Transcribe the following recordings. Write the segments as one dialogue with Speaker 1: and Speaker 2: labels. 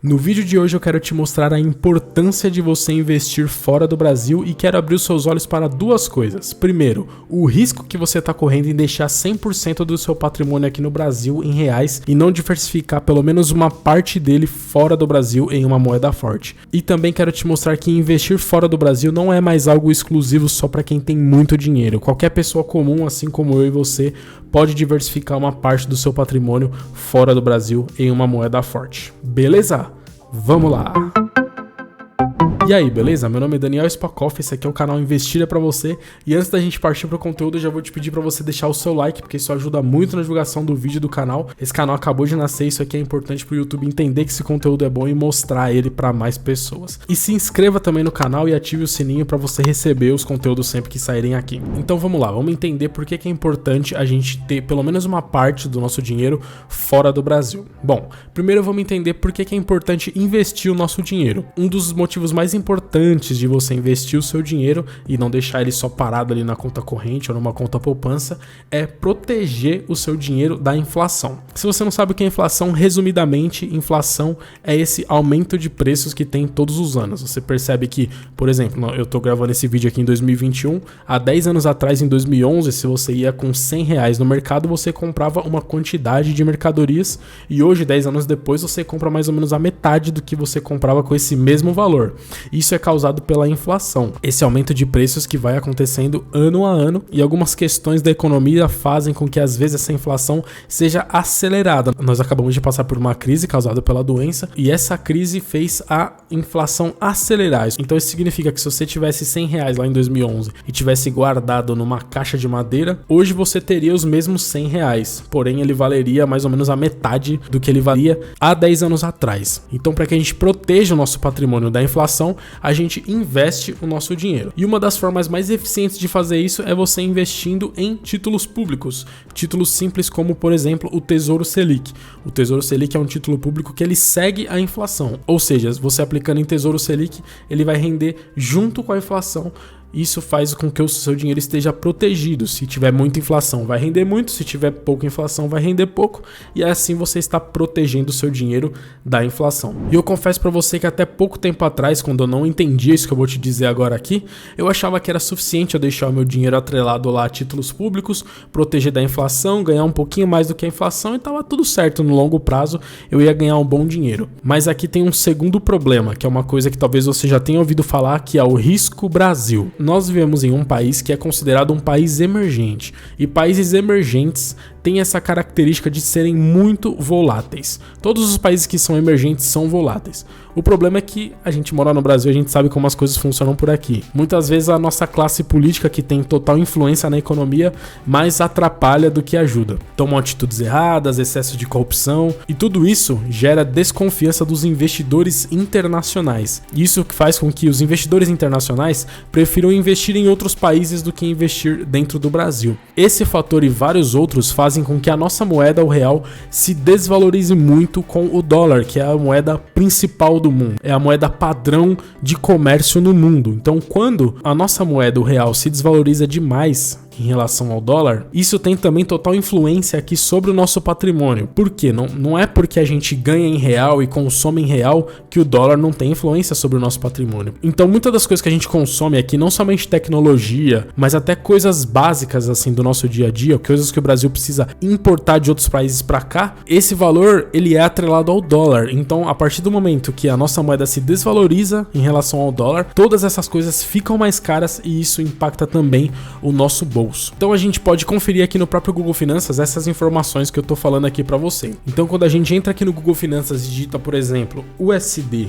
Speaker 1: No vídeo de hoje eu quero te mostrar a importância de você investir fora do Brasil e quero abrir os seus olhos para duas coisas. Primeiro, o risco que você está correndo em deixar 100% do seu patrimônio aqui no Brasil em reais e não diversificar pelo menos uma parte dele fora do Brasil em uma moeda forte. E também quero te mostrar que investir fora do Brasil não é mais algo exclusivo só para quem tem muito dinheiro. Qualquer pessoa comum, assim como eu e você, pode diversificar uma parte do seu patrimônio fora do Brasil em uma moeda forte. Beleza? Vamos lá! E aí, beleza? Meu nome é Daniel Spakoff, esse aqui é o canal Investir é pra você. E antes da gente partir pro conteúdo, eu já vou te pedir pra você deixar o seu like, porque isso ajuda muito na divulgação do vídeo do canal. Esse canal acabou de nascer, isso aqui é importante pro YouTube entender que esse conteúdo é bom e mostrar ele pra mais pessoas. E se inscreva também no canal e ative o sininho pra você receber os conteúdos sempre que saírem aqui. Então vamos lá, vamos entender por que é importante a gente ter pelo menos uma parte do nosso dinheiro fora do Brasil. Bom, primeiro vamos entender por que é importante investir o nosso dinheiro. Um dos motivos mais importantes de você investir o seu dinheiro e não deixar ele só parado ali na conta corrente ou numa conta poupança é proteger o seu dinheiro da inflação. Se você não sabe o que é inflação, resumidamente, inflação é esse aumento de preços que tem todos os anos. Você percebe que, por exemplo, eu tô gravando esse vídeo aqui em 2021, há 10 anos atrás, em 2011, se você ia com R$100 no mercado, você comprava uma quantidade de mercadorias e hoje, 10 anos depois, você compra mais ou menos a metade do que você comprava com esse mesmo valor. Isso é causado pela inflação, esse aumento de preços que vai acontecendo ano a ano, e algumas questões da economia fazem com que às vezes essa inflação seja acelerada. Nós acabamos de passar por uma crise causada pela doença e essa crise fez a inflação acelerar. Então isso significa que se você tivesse R$100 lá em 2011 e tivesse guardado numa caixa de madeira, hoje você teria os mesmos R$100, porém ele valeria mais ou menos a metade do que ele valia há 10 anos atrás. Então, para que a gente proteja o nosso patrimônio da inflação, a gente investe o nosso dinheiro. E uma das formas mais eficientes de fazer isso é você investindo em títulos públicos. Títulos simples como, por exemplo, o Tesouro Selic. O Tesouro Selic é um título público que ele segue a inflação. Ou seja, você aplicando em Tesouro Selic, ele vai render junto com a inflação. Isso faz com que o seu dinheiro esteja protegido. Se tiver muita inflação, vai render muito. Se tiver pouca inflação, vai render pouco. E assim você está protegendo o seu dinheiro da inflação. E eu confesso para você que até pouco tempo atrás, quando eu não entendia isso que eu vou te dizer agora aqui, eu achava que era suficiente eu deixar o meu dinheiro atrelado lá a títulos públicos, proteger da inflação, ganhar um pouquinho mais do que a inflação e estava tudo certo. No longo prazo, eu ia ganhar um bom dinheiro. Mas aqui tem um segundo problema, que é uma coisa que talvez você já tenha ouvido falar, que é o risco Brasil. Nós vivemos em um país que é considerado um país emergente, e países emergentes têm essa característica de serem muito voláteis. Todos os países que são emergentes são voláteis. O problema é que a gente mora no Brasil, a gente sabe como as coisas funcionam por aqui. Muitas vezes a nossa classe política, que tem total influência na economia, mais atrapalha do que ajuda. Tomam atitudes erradas, excesso de corrupção, e tudo isso gera desconfiança dos investidores internacionais. Isso faz com que os investidores internacionais prefiram investir em outros países do que investir dentro do Brasil. Esse fator e vários outros fazem com que a nossa moeda, o real, se desvalorize muito com o dólar, que é a moeda principal do mundo, é a moeda padrão de comércio no mundo. Então, quando a nossa moeda, o real, se desvaloriza demais em relação ao dólar, isso tem também total influência aqui sobre o nosso patrimônio. Por quê? Não é porque a gente ganha em real e consome em real que o dólar não tem influência sobre o nosso patrimônio. Então, muitas das coisas que a gente consome aqui, não somente tecnologia, mas até coisas básicas assim do nosso dia a dia, coisas que o Brasil precisa importar de outros países para cá, esse valor ele é atrelado ao dólar. Então, a partir do momento que a nossa moeda se desvaloriza em relação ao dólar, todas essas coisas ficam mais caras e isso impacta também o nosso bolso. Então a gente pode conferir aqui no próprio Google Finanças essas informações que eu tô falando aqui para você. Então quando a gente entra aqui no Google Finanças e digita, por exemplo, USD/BRL,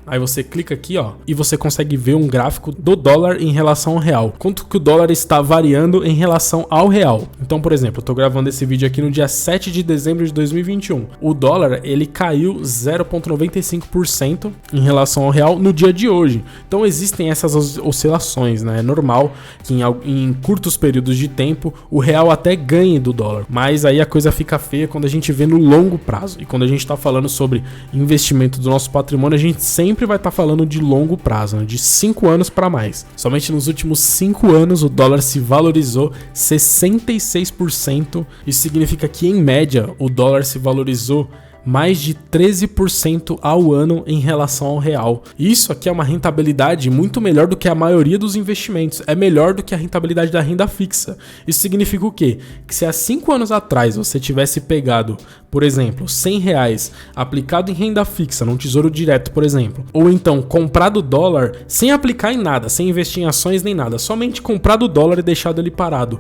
Speaker 1: aí você clica aqui, ó, e você consegue ver um gráfico do dólar em relação ao real. Quanto que o dólar está variando em relação ao real. Então, por exemplo, eu tô gravando esse vídeo aqui no dia 7 de dezembro de 2021. O dólar, ele caiu 0,95% em relação ao real no dia de hoje. Então, existem essas oscilações, né? É normal que em curtos períodos de tempo o real até ganhe do dólar. Mas aí a coisa fica feia quando a gente vê no longo prazo. E quando a gente tá falando sobre investimento do nosso patrimônio, a gente sempre vai estar falando de longo prazo, né? De 5 anos para mais. Somente nos últimos 5 anos o dólar se valorizou 66%. Isso significa que em média o dólar se valorizou mais de 13% ao ano em relação ao real. Isso aqui é uma rentabilidade muito melhor do que a maioria dos investimentos, é melhor do que a rentabilidade da renda fixa. Isso significa o quê? Que se há 5 anos atrás você tivesse pegado, por exemplo, R$100 aplicado em renda fixa, num tesouro direto, por exemplo, ou então comprado dólar sem aplicar em nada, sem investir em ações nem nada, somente comprado dólar e deixado ele parado,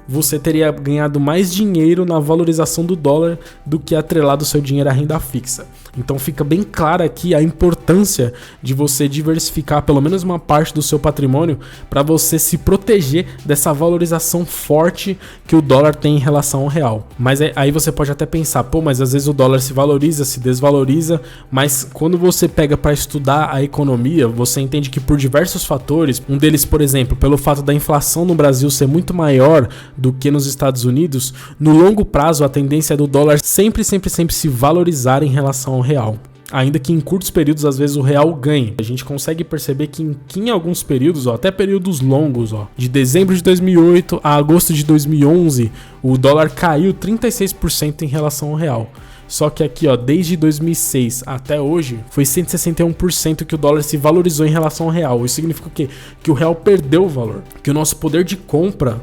Speaker 1: você teria ganhado mais dinheiro na valorização do dólar do que atrelado o seu dinheiro à renda fixa. Então fica bem clara aqui a importância de você diversificar pelo menos uma parte do seu patrimônio para você se proteger dessa valorização forte que o dólar tem em relação ao real. Mas aí você pode até pensar, pô, mas às vezes o dólar se valoriza, se desvaloriza, mas quando você pega para estudar a economia, você entende que por diversos fatores, um deles, por exemplo, pelo fato da inflação no Brasil ser muito maior do que nos Estados Unidos, no longo prazo a tendência é do dólar sempre se valorizar em relação ao real. Ainda que em curtos períodos, às vezes, o real ganhe. A gente consegue perceber que em alguns períodos, até períodos longos, de dezembro de 2008 a agosto de 2011, o dólar caiu 36% em relação ao real. Só que aqui, desde 2006 até hoje, foi 161% que o dólar se valorizou em relação ao real. Isso significa o quê? Que o real perdeu o valor. Que o nosso poder de compra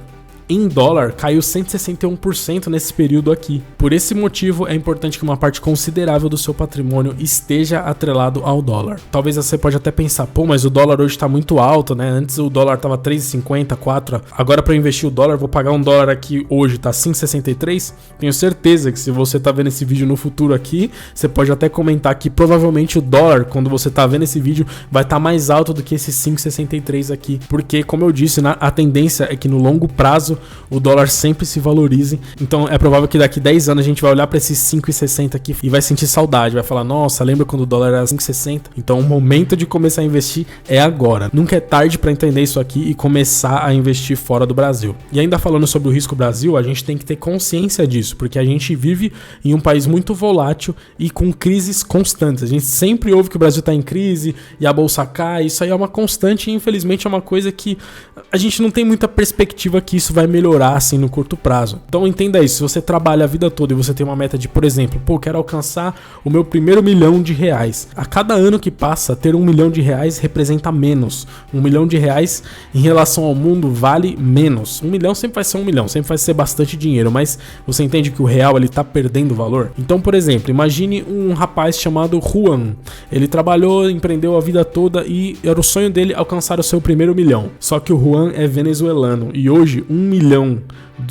Speaker 1: em dólar caiu 161% nesse período aqui. Por esse motivo, é importante que uma parte considerável do seu patrimônio esteja atrelado ao dólar. Talvez você pode até pensar, pô, mas o dólar hoje está muito alto, né? Antes o dólar estava 3,50, 4. Agora para investir o dólar, vou pagar um dólar aqui hoje, tá 5,63. Tenho certeza que se você tá vendo esse vídeo no futuro aqui, você pode até comentar que provavelmente o dólar, quando você tá vendo esse vídeo, vai estar mais alto do que esse 5,63 aqui. Porque, como eu disse, a tendência é que no longo prazo o dólar sempre se valorize. Então é provável que daqui 10 anos a gente vai olhar para esses 5,60 aqui e vai sentir saudade, vai falar, nossa, lembra quando o dólar era 5,60? Então o momento de começar a investir é agora. Nunca é tarde para entender isso aqui e começar a investir fora do Brasil. E ainda falando sobre o risco Brasil, a gente tem que ter consciência disso, porque a gente vive em um país muito volátil e com crises constantes. A gente sempre ouve que o Brasil está em crise e a bolsa cai. Isso aí é uma constante e infelizmente é uma coisa que a gente não tem muita perspectiva que isso vai melhorar assim no curto prazo. Então entenda isso, se você trabalha a vida toda e você tem uma meta de, por exemplo, quero alcançar o meu primeiro R$1 milhão. A cada ano que passa, ter R$1 milhão representa menos. R$1 milhão em relação ao mundo vale menos. 1 milhão sempre vai ser 1 milhão, sempre vai ser bastante dinheiro, mas você entende que o real ele tá perdendo valor? Então, por exemplo, imagine um rapaz chamado Juan. Ele trabalhou, empreendeu a vida toda e era o sonho dele alcançar o seu primeiro R$1 milhão. Só que o Juan é venezuelano e hoje 1 milhão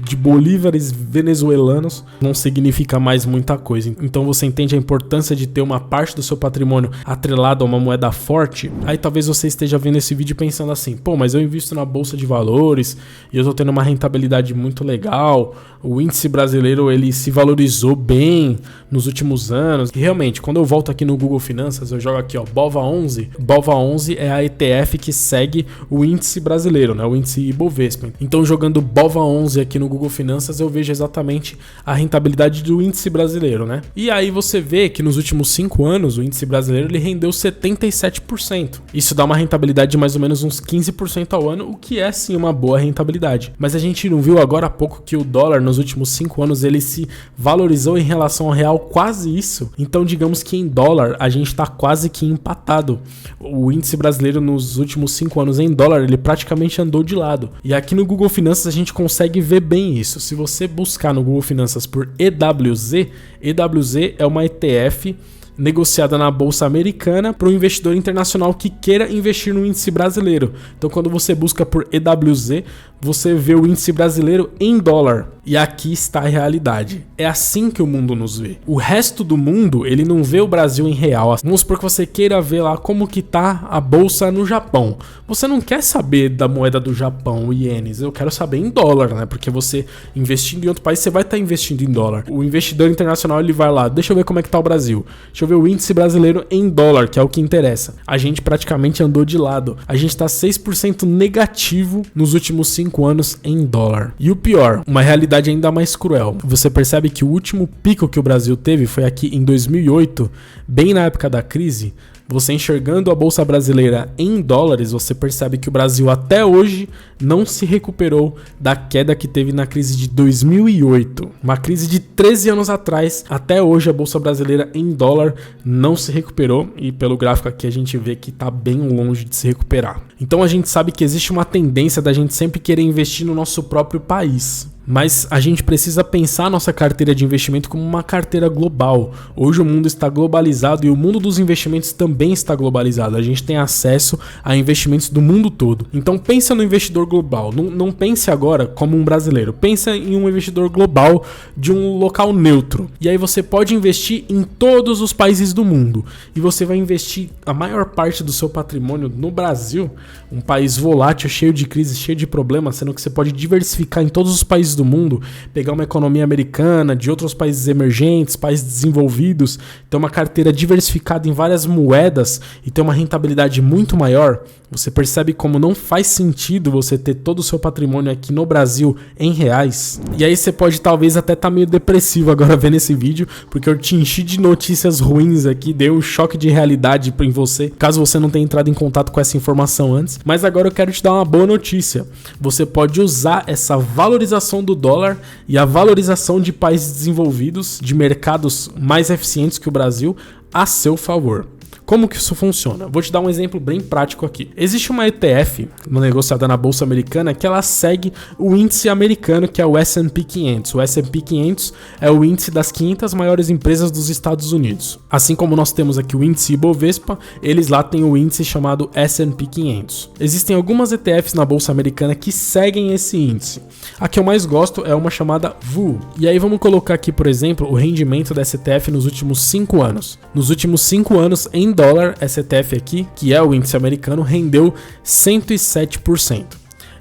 Speaker 1: de bolívares venezuelanos não significa mais muita coisa. Então você entende a importância de ter uma parte do seu patrimônio atrelado a uma moeda forte? Aí talvez você esteja vendo esse vídeo pensando assim, pô, mas eu invisto na bolsa de valores e eu tô tendo uma rentabilidade muito legal, o índice brasileiro ele se valorizou bem nos últimos anos. E realmente, quando eu volto aqui no Google Finanças, eu jogo aqui, BOVA11. BOVA11 é a ETF que segue o índice brasileiro, né? O índice Ibovespa. Então jogando BOVA11 aqui no Google Finanças, eu vejo exatamente a rentabilidade do índice brasileiro, né? E aí você vê que nos últimos 5 anos, o índice brasileiro ele rendeu 77%. Isso dá uma rentabilidade de mais ou menos uns 15% ao ano, o que é sim uma boa rentabilidade. Mas a gente não viu agora há pouco que o dólar nos últimos 5 anos ele se valorizou em relação ao real, quase isso. Então digamos que em dólar a gente está quase que empatado. O índice brasileiro nos últimos 5 anos em dólar ele praticamente andou de lado. E aqui no Google Finanças a gente consegue ver bem isso. Se você buscar no Google Finanças por EWZ, EWZ é uma ETF negociada na bolsa americana para um investidor internacional que queira investir no índice brasileiro. Então quando você busca por EWZ, você vê o índice brasileiro em dólar. E aqui está a realidade. É assim que o mundo nos vê. O resto do mundo, ele não vê o Brasil em real. Vamos supor que você queira ver lá como que tá a bolsa no Japão. Você não quer saber da moeda do Japão, o ienes. Eu quero saber em dólar, né? Porque você investindo em outro país, você vai estar investindo em dólar. O investidor internacional, ele vai lá, deixa eu ver como é que tá o Brasil. Deixa eu ver o índice brasileiro em dólar, que é o que interessa. A gente praticamente andou de lado. A gente tá 6% negativo nos últimos 5 anos em dólar. E o pior, uma realidade ainda mais cruel. Você percebe que o último pico que o Brasil teve foi aqui em 2008, bem na época da crise. você enxergando a bolsa brasileira em dólares, você percebe que o Brasil até hoje não se recuperou da queda que teve na crise de 2008. Uma crise de 13 anos atrás, até hoje a bolsa brasileira em dólar não se recuperou e pelo gráfico aqui a gente vê que está bem longe de se recuperar. Então a gente sabe que existe uma tendência da gente sempre querer investir no nosso próprio país. Mas a gente precisa pensar a nossa carteira de investimento como uma carteira global. Hoje o mundo está globalizado e o mundo dos investimentos também está globalizado. A gente tem acesso a investimentos do mundo todo. Então pensa no investidor global. Não pense agora como um brasileiro. Pensa em um investidor global de um local neutro. E aí você pode investir em todos os países do mundo. E você vai investir a maior parte do seu patrimônio no Brasil, um país volátil, cheio de crises, cheio de problemas, sendo que você pode diversificar em todos os países do mundo, pegar uma economia americana, de outros países emergentes, países desenvolvidos, ter uma carteira diversificada em várias moedas e ter uma rentabilidade muito maior. Você percebe como não faz sentido você ter todo o seu patrimônio aqui no Brasil em reais. E aí você pode talvez até estar meio depressivo agora vendo esse vídeo, porque eu te enchi de notícias ruins aqui, dei um choque de realidade em você, caso você não tenha entrado em contato com essa informação antes. Mas agora eu quero te dar uma boa notícia. Você pode usar essa valorização do dólar e a valorização de países desenvolvidos, de mercados mais eficientes que o Brasil, a seu favor. Como que isso funciona? Vou te dar um exemplo bem prático aqui. Existe uma ETF, uma negociada na Bolsa Americana, que ela segue o índice americano, que é o S&P 500. O S&P 500 é o índice das 500 maiores empresas dos Estados Unidos. Assim como nós temos aqui o índice Ibovespa, eles lá têm o índice chamado S&P 500. Existem algumas ETFs na Bolsa Americana que seguem esse índice. A que eu mais gosto é uma chamada VU. E aí vamos colocar aqui, por exemplo, o rendimento dessa ETF nos últimos 5 anos. Nos últimos 5 anos, em dólar, essa ETF aqui, que é o índice americano, rendeu 107%.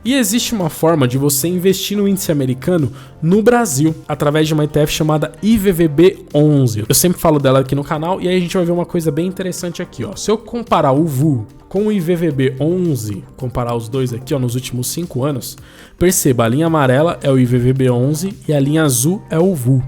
Speaker 1: E existe uma forma de você investir no índice americano no Brasil, através de uma ETF chamada IVVB11. Eu sempre falo dela aqui no canal e aí a gente vai ver uma coisa bem interessante aqui, ó. Se eu comparar o VU com o IVVB11, comparar os dois aqui, ó, nos últimos 5 anos, perceba, a linha amarela é o IVVB11 e a linha azul é o VU.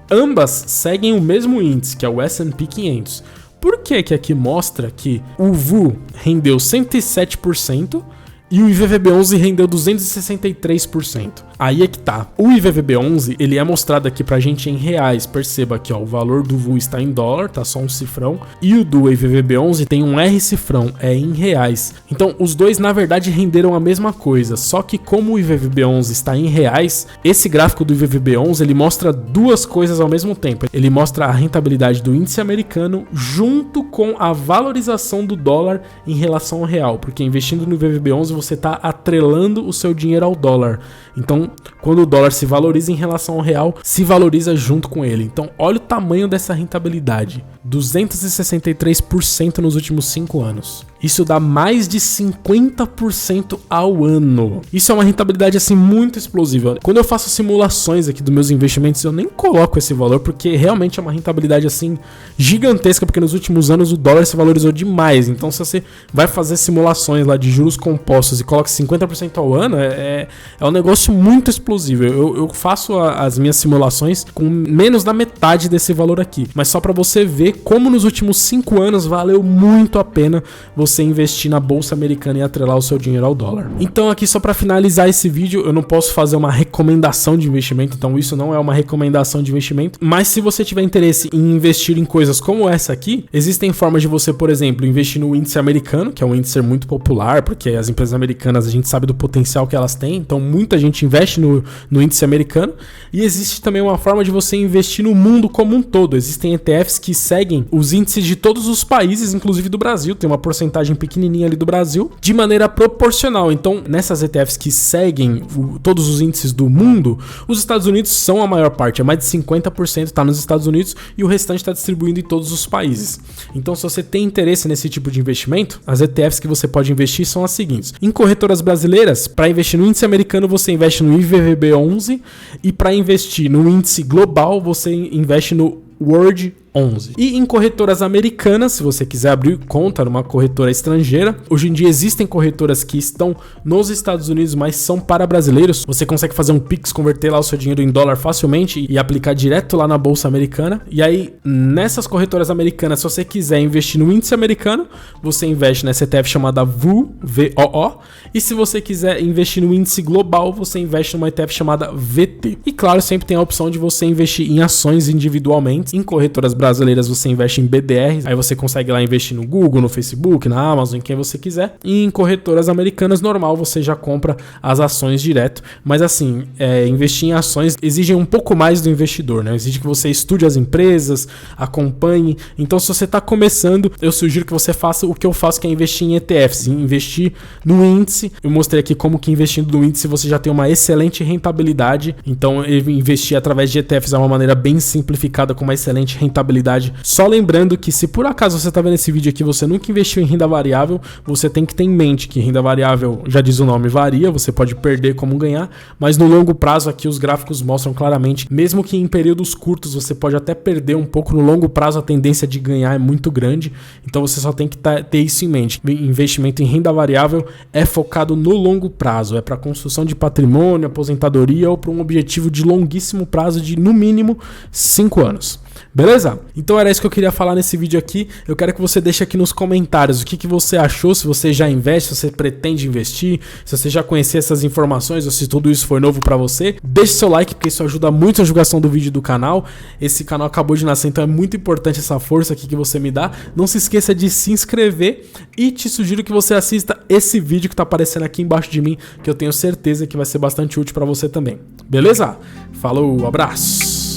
Speaker 1: Ambas seguem o mesmo índice, que é o S&P 500. Por que que aqui mostra que o VU rendeu 107% e o IVVB11 rendeu 263%? Aí é que tá. O IVVB11, ele é mostrado aqui pra gente em reais. Perceba aqui, ó, o valor do VU está em dólar, tá só um cifrão. E o do IVVB11 tem um R cifrão, é em reais. Então, os dois, na verdade, renderam a mesma coisa. Só que como o IVVB11 está em reais, esse gráfico do IVVB11, ele mostra duas coisas ao mesmo tempo. Ele mostra a rentabilidade do índice americano junto com a valorização do dólar em relação ao real. Porque investindo no IVVB11, você tá atrelando o seu dinheiro ao dólar. Então, quando o dólar se valoriza em relação ao real, se valoriza junto com ele. Então, olha o tamanho dessa rentabilidade. 263% nos últimos 5 anos. Isso dá mais de 50% ao ano. Isso é uma rentabilidade assim muito explosiva. Quando eu faço simulações aqui dos meus investimentos, eu nem coloco esse valor porque realmente é uma rentabilidade assim gigantesca, porque nos últimos anos o dólar se valorizou demais. Então, se você vai fazer simulações lá de juros compostos e coloca 50% ao ano, é um negócio muito explosivo. Eu faço as minhas simulações com menos da metade desse valor aqui, mas só para você ver como nos últimos 5 anos valeu muito a pena você investir na bolsa americana e atrelar o seu dinheiro ao dólar. Então aqui só para finalizar esse vídeo, eu não posso fazer uma recomendação de investimento, então isso não é uma recomendação de investimento, mas se você tiver interesse em investir em coisas como essa aqui, existem formas de você, por exemplo, investir no índice americano, que é um índice muito popular, porque as empresas americanas, a gente sabe do potencial que elas têm, então muita gente investe no índice americano, e existe também uma forma de você investir no mundo como um todo. Existem ETFs que seguem os índices de todos os países, inclusive do Brasil, tem uma porcentagem pequenininha ali do Brasil, de maneira proporcional. Então, nessas ETFs que seguem todos os índices do mundo, os Estados Unidos são a maior parte, é mais de 50% está nos Estados Unidos e o restante está distribuído em todos os países. Então, se você tem interesse nesse tipo de investimento, as ETFs que você pode investir são as seguintes. Em corretoras brasileiras, para investir no índice americano, você investe no IVVB11 e para investir no índice global, você investe no World 11. E em corretoras americanas, se você quiser abrir conta numa corretora estrangeira, hoje em dia existem corretoras que estão nos Estados Unidos, mas são para brasileiros. Você consegue fazer um Pix, converter lá o seu dinheiro em dólar facilmente e aplicar direto lá na bolsa americana. E aí, nessas corretoras americanas, se você quiser investir no índice americano, você investe nessa ETF chamada VOO, V-O-O. E se você quiser investir no índice global, você investe numa ETF chamada VT. E claro, sempre tem a opção de você investir em ações individualmente. Em corretoras brasileiras você investe em BDRs, aí você consegue lá investir no Google, no Facebook, na Amazon, em quem você quiser. E em corretoras americanas normal você já compra as ações direto. Mas assim, investir em ações exige um pouco mais do investidor, né? Exige que você estude as empresas, acompanhe. Então se você está começando, eu sugiro que você faça o que eu faço, que é investir em ETFs, investir no índice. Eu mostrei aqui como que investindo no índice você já tem uma excelente rentabilidade. Então investir através de ETFs é uma maneira bem simplificada com uma excelente rentabilidade. Só lembrando que se por acaso você está vendo esse vídeo aqui e você nunca investiu em renda variável, você tem que ter em mente que renda variável, já diz o nome, varia, você pode perder como ganhar, mas no longo prazo aqui os gráficos mostram claramente, mesmo que em períodos curtos você pode até perder um pouco, no longo prazo a tendência de ganhar é muito grande, então você só tem que ter isso em mente. Investimento em renda variável é focado no longo prazo, é para construção de patrimônio, aposentadoria ou para um objetivo de longuíssimo prazo de no mínimo 5 anos. Beleza? Então era isso que eu queria falar nesse vídeo aqui. Eu quero que você deixe aqui nos comentários o que você achou, se você já investe, se você pretende investir, se você já conhecia essas informações ou se tudo isso foi novo pra você. Deixe seu like porque isso ajuda muito a divulgação do vídeo do canal. Esse canal acabou de nascer, então é muito importante essa força aqui que você me dá. Não se esqueça de se inscrever e te sugiro que você assista esse vídeo que tá aparecendo aqui embaixo de mim, que eu tenho certeza que vai ser bastante útil pra você também. Beleza? Falou, abraço!